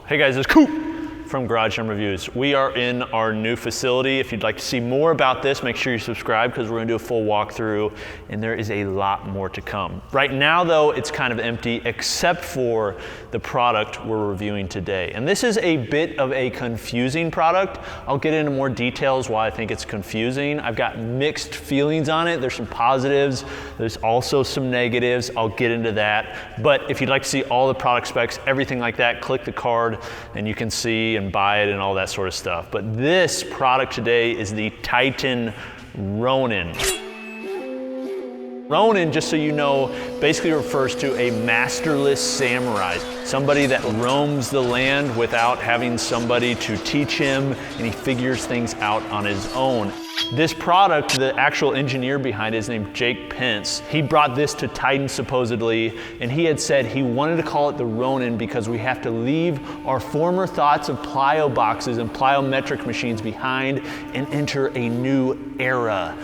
Hey guys, it's Coop from Garage Gym Reviews. We are in our new facility. If you'd like to see more about this, make sure you subscribe because we're gonna do a full walkthrough and there is a lot more to come. Right now though, it's kind of empty except for the product we're reviewing today. And this is a bit of a confusing product. I'll get into more details why I think it's confusing. I've got mixed feelings on it. There's some positives, there's also some negatives. I'll get into that. But if you'd like to see all the product specs, everything like that, click the card and you can see and buy it and all that sort of stuff. But this product today is the Titan Ronin. Ronin, just so you know, basically refers to a masterless samurai, somebody that roams the land without having somebody to teach him, and he figures things out on his own. This product, the actual engineer behind it is named Jake Pence. He brought this to Titan supposedly, and he had said he wanted to call it the Ronin because we have to leave our former thoughts of plyo boxes and plyometric machines behind and enter a new era.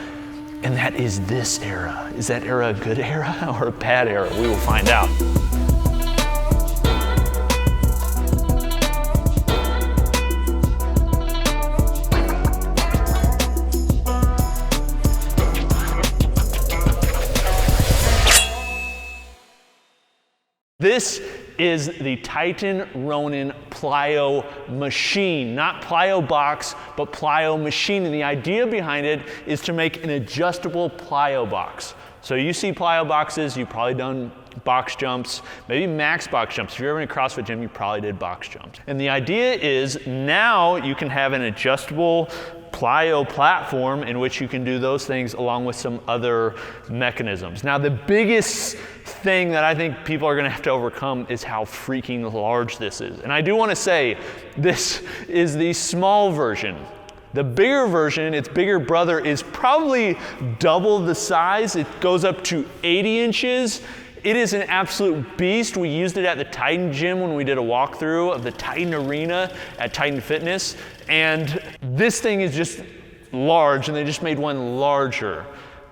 And that is this era. Is that era a good era or a bad era? We will find out. This is the Titan Ronin Plyo machine, not plyo box, but plyo machine. And the idea behind it is to make an adjustable plyo box. So you see plyo boxes, you've probably done box jumps, maybe max box jumps. If you're ever in a CrossFit gym, you probably did box jumps. And the idea is now you can have an adjustable plyo platform in which you can do those things along with some other mechanisms. Now the biggest thing that I think people are gonna have to overcome is how freaking large this is. And I do wanna say, this is the small version. The bigger version, its bigger brother, is probably double the size. It goes up to 80 inches. It is an absolute beast. We used it at the Titan gym when we did a walkthrough of the Titan Arena at Titan Fitness. And this thing is just large, and they just made one larger.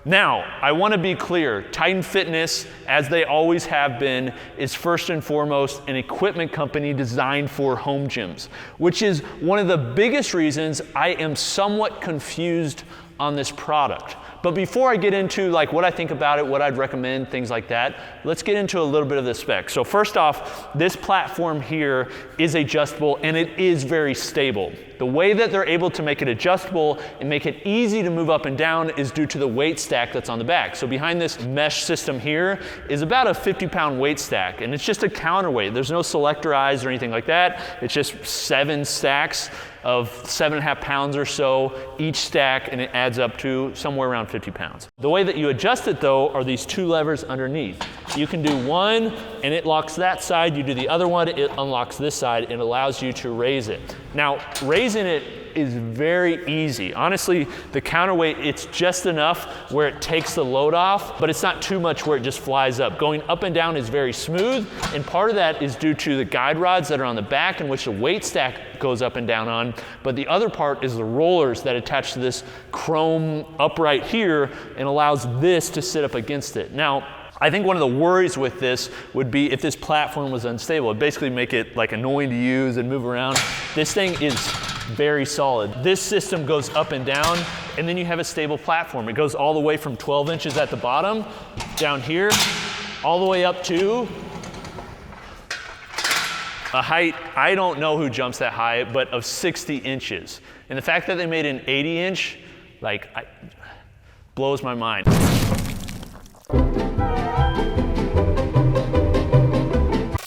Now, I want to be clear, Titan Fitness, as they always have been, is first and foremost an equipment company designed for home gyms, which is one of the biggest reasons I am somewhat confused on this product. But before I get into like what I think about it, what I'd recommend, things like that, let's get into a little bit of the specs. So first off, this platform here is adjustable and it is very stable. The way that they're able to make it adjustable and make it easy to move up and down is due to the weight stack that's on the back. So behind this mesh system here is about a 50-pound weight stack, and it's just a counterweight. There's no selector eyes or anything like that. It's just 7 stacks of 7.5 pounds or so each stack, and it adds up to somewhere around 50 pounds. The way that you adjust it though are these 2 levers underneath. You can do one and it locks that side, you do the other one, it unlocks this side and allows you to raise it. Now, raising it is very easy. Honestly, the counterweight, it's just enough where it takes the load off, but it's not too much where it just flies up. Going up and down is very smooth, and part of that is due to the guide rods that are on the back in which the weight stack goes up and down on, but the other part is the rollers that attach to this chrome upright here and allows this to sit up against it. Now, I think one of the worries with this would be if this platform was unstable. It'd basically make it like annoying to use and move around. This thing is very solid. This system goes up and down, and then you have a stable platform. It goes all the way from 12 inches at the bottom, down here, all the way up to a height, I don't know who jumps that high, but of 60 inches. And the fact that they made an 80 inch, blows my mind.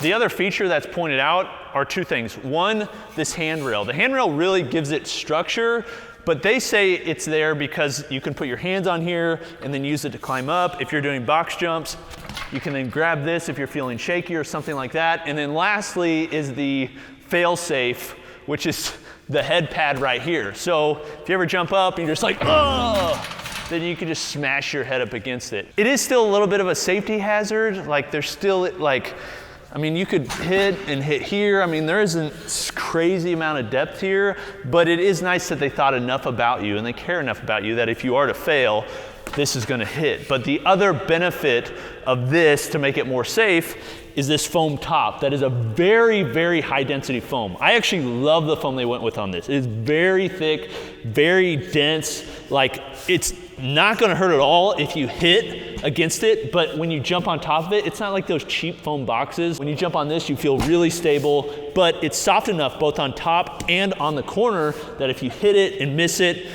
The other feature that's pointed out are 2 things. One, this handrail. The handrail really gives it structure, but they say it's there because you can put your hands on here and then use it to climb up. If you're doing box jumps, you can then grab this if you're feeling shaky or something like that. And then lastly is the fail-safe, which is the head pad right here. So if you ever jump up and you're just like, oh, then you can just smash your head up against it. It is still a little bit of a safety hazard. Like there's still you could hit and hit here. I mean, there isn't crazy amount of depth here, but it is nice that they thought enough about you and they care enough about you that if you are to fail, this is gonna hit. But the other benefit of this to make it more safe is this foam top that is a very, very high density foam. I actually love the foam they went with on this. It is very thick, very dense. Like, it's not gonna hurt at all if you hit against it, but when you jump on top of it, it's not like those cheap foam boxes. When you jump on this, you feel really stable, but it's soft enough both on top and on the corner that if you hit it and miss it,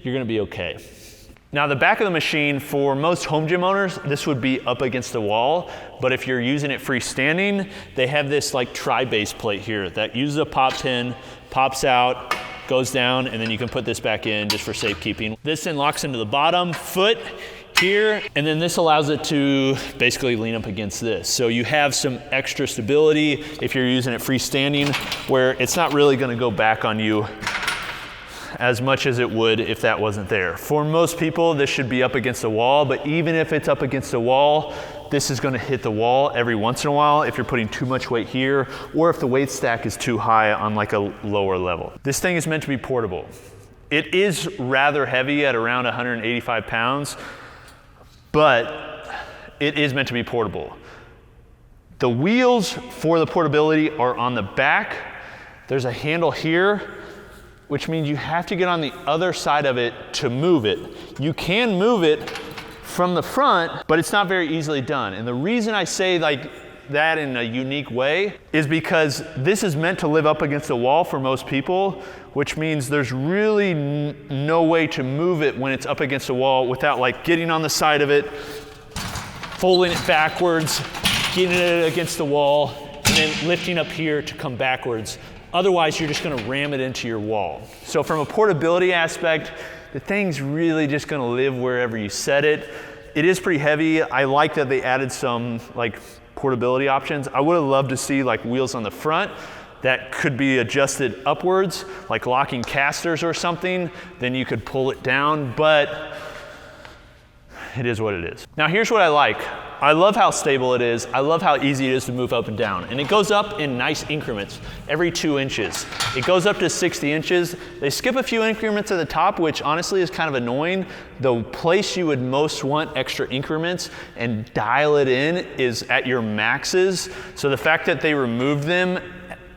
you're gonna be okay. Now, the back of the machine, for most home gym owners, this would be up against the wall, but if you're using it freestanding, they have this like tri-base plate here that uses a pop pin, pops out, goes down, and then you can put this back in just for safekeeping. This then locks into the bottom foot here, and then this allows it to basically lean up against this. So you have some extra stability if you're using it freestanding, where it's not really gonna go back on you as much as it would if that wasn't there. For most people, this should be up against the wall, but even if it's up against the wall, this is gonna hit the wall every once in a while if you're putting too much weight here, or if the weight stack is too high on like a lower level. This thing is meant to be portable. It is rather heavy at around 185 pounds, but it is meant to be portable. The wheels for the portability are on the back. There's a handle here, which means you have to get on the other side of it to move it. You can move it from the front, but it's not very easily done. And the reason I say like that in a unique way is because this is meant to live up against the wall for most people, which means there's really no way to move it when it's up against the wall without like getting on the side of it, folding it backwards, getting it against the wall, and then lifting up here to come backwards. Otherwise, you're just gonna ram it into your wall. So from a portability aspect, the thing's really just gonna live wherever you set it. It is pretty heavy. I like that they added some like portability options. I would have loved to see like wheels on the front that could be adjusted upwards, like locking casters or something. Then you could pull it down, but it is what it is. Now here's what I like. I love how stable it is. I love how easy it is to move up and down. And it goes up in nice increments every 2 inches. It goes up to 60 inches. They skip a few increments at the top, which honestly is kind of annoying. The place you would most want extra increments and dial it in is at your maxes. So the fact that they removed them,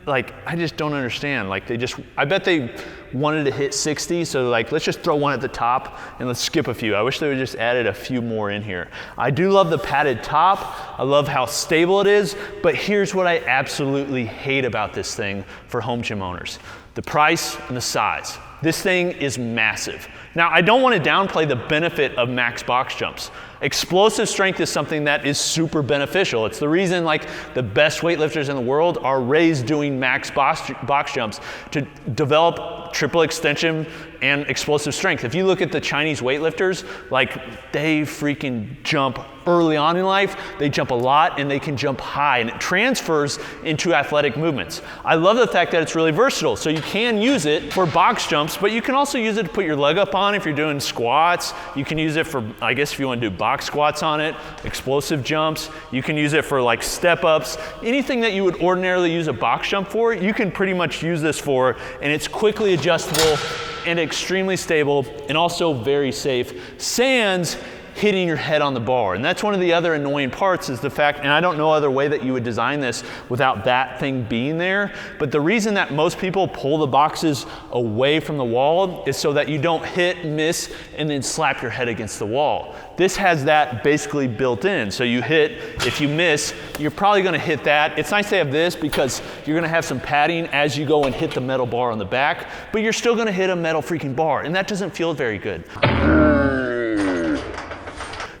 like, I just don't understand. Like I bet they wanted to hit 60, so like, let's just throw one at the top and let's skip a few. I wish they would just added a few more in here. I do love the padded top. I love how stable it is, but here's what I absolutely hate about this thing for home gym owners: the price and the size. This thing is massive. Now, I don't want to downplay the benefit of max box jumps. Explosive strength is something that is super beneficial. It's the reason like the best weightlifters in the world are raised doing max box jumps to develop triple extension and explosive strength. If you look at the Chinese weightlifters, like they freaking jump early on in life, they jump a lot and they can jump high, and it transfers into athletic movements. I love the fact that it's really versatile. So you can use it for box jumps, but you can also use it to put your leg up on if you're doing squats. You can use it for, I guess if you want to do box squats on it, explosive jumps. You can use it for like step ups. Anything that you would ordinarily use a box jump for, you can pretty much use this for, and it's quickly adjustable and extremely stable and also very safe. Sans hitting your head on the bar. And that's one of the other annoying parts, is the fact, and I don't know other way that you would design this without that thing being there, but the reason that most people pull the boxes away from the wall is so that you don't hit, miss, and then slap your head against the wall. This has that basically built in. So you hit, if you miss, you're probably gonna hit that. It's nice to have this because you're gonna have some padding as you go and hit the metal bar on the back, but you're still gonna hit a metal freaking bar, and that doesn't feel very good.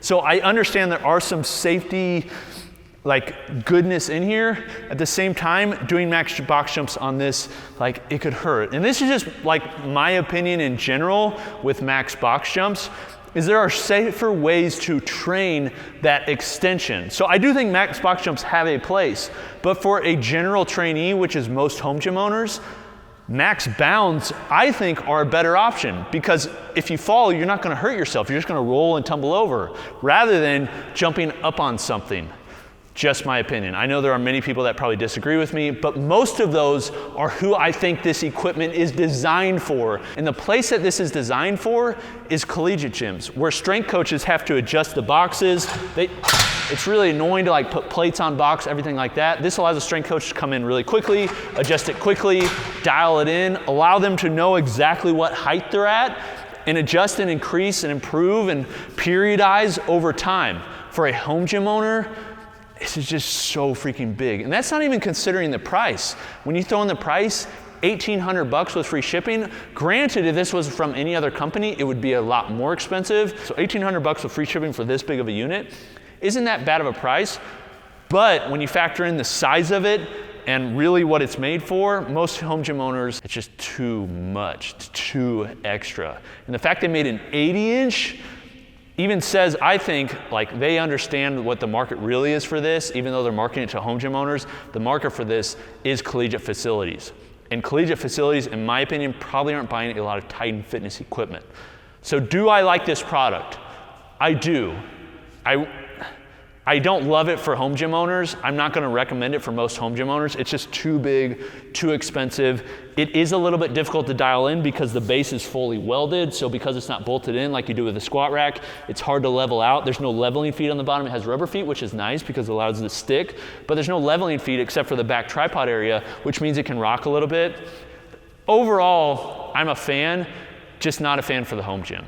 So I understand there are some safety like goodness in here. At the same time, doing max box jumps on this, like it could hurt. And this is just like my opinion in general with max box jumps, is there are safer ways to train that extension. So I do think max box jumps have a place, but for a general trainee, which is most home gym owners, max bounds, I think, are a better option, because if you fall, you're not gonna hurt yourself. You're just gonna roll and tumble over, rather than jumping up on something. Just my opinion. I know there are many people that probably disagree with me, but most of those are who I think this equipment is designed for. And the place that this is designed for is collegiate gyms, where strength coaches have to adjust the boxes. It's really annoying to like put plates on box, everything like that. This allows a strength coach to come in really quickly, adjust it quickly, dial it in, allow them to know exactly what height they're at, and adjust and increase and improve and periodize over time. For a home gym owner, this is just so freaking big. And that's not even considering the price. When you throw in the price, $1,800 with free shipping. Granted, if this was from any other company, it would be a lot more expensive. So $1,800 with free shipping for this big of a unit isn't that bad of a price. But when you factor in the size of it and really what it's made for, most home gym owners, it's just too much, it's too extra. And the fact they made an 80-inch even says, I think, like they understand what the market really is for this, even though they're marketing it to home gym owners. The market for this is collegiate facilities. And collegiate facilities, in my opinion, probably aren't buying a lot of Titan fitness equipment. So do I like this product? I do. I don't love it for home gym owners. I'm not gonna recommend it for most home gym owners. It's just too big, too expensive. It is a little bit difficult to dial in because the base is fully welded. So because it's not bolted in like you do with a squat rack, it's hard to level out. There's no leveling feet on the bottom. It has rubber feet, which is nice because it allows it to stick, but there's no leveling feet except for the back tripod area, which means it can rock a little bit. Overall, I'm a fan, just not a fan for the home gym.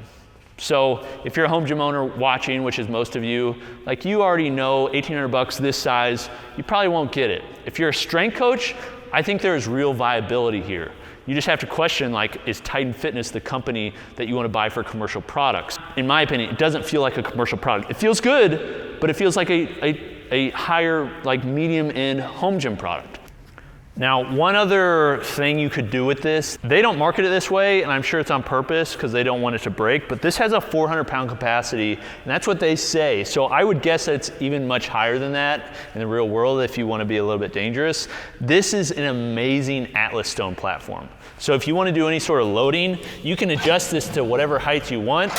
So if you're a home gym owner watching, which is most of you, like you already know $1,800 this size, you probably won't get it. If you're a strength coach, I think there is real viability here. You just have to question, like, is Titan Fitness the company that you want to buy for commercial products? In my opinion, it doesn't feel like a commercial product. It feels good, but it feels like a higher, like medium-end home gym product. Now, one other thing you could do with this, they don't market it this way, and I'm sure it's on purpose because they don't want it to break, but this has a 400-pound capacity, and that's what they say. So I would guess that it's even much higher than that in the real world if you want to be a little bit dangerous. This is an amazing Atlas stone platform. So if you want to do any sort of loading, you can adjust this to whatever height you want,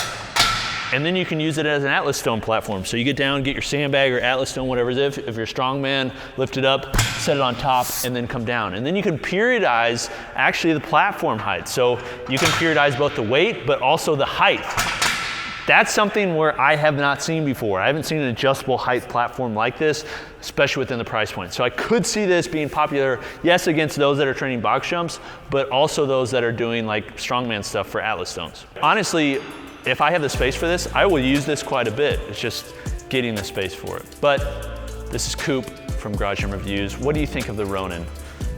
and then you can use it as an Atlas stone platform. So you get down, get your sandbag or Atlas stone, whatever it is. If you're a strong man, lift it up, set it on top, and then come down. And then you can periodize actually the platform height. So you can periodize both the weight, but also the height. That's something where I have not seen before. I haven't seen an adjustable height platform like this, especially within the price point. So I could see this being popular, yes, against those that are training box jumps, but also those that are doing like strongman stuff for Atlas stones. Honestly, if I have the space for this, I will use this quite a bit. It's just getting the space for it. But this is Coop from Garage Gym Reviews. What do you think of the Ronin?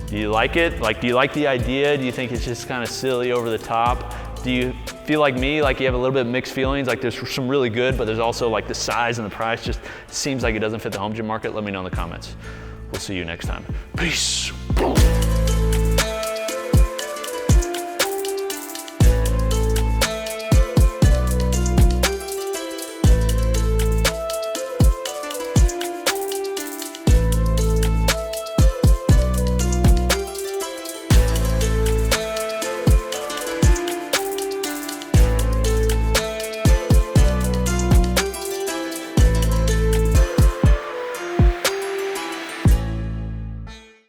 Do you like it? Like, do you like the idea? Do you think it's just kind of silly, over the top? Do you feel like me, like you have a little bit of mixed feelings? Like there's some really good, but there's also like the size and the price just seems like it doesn't fit the home gym market? Let me know in the comments. We'll see you next time. Peace.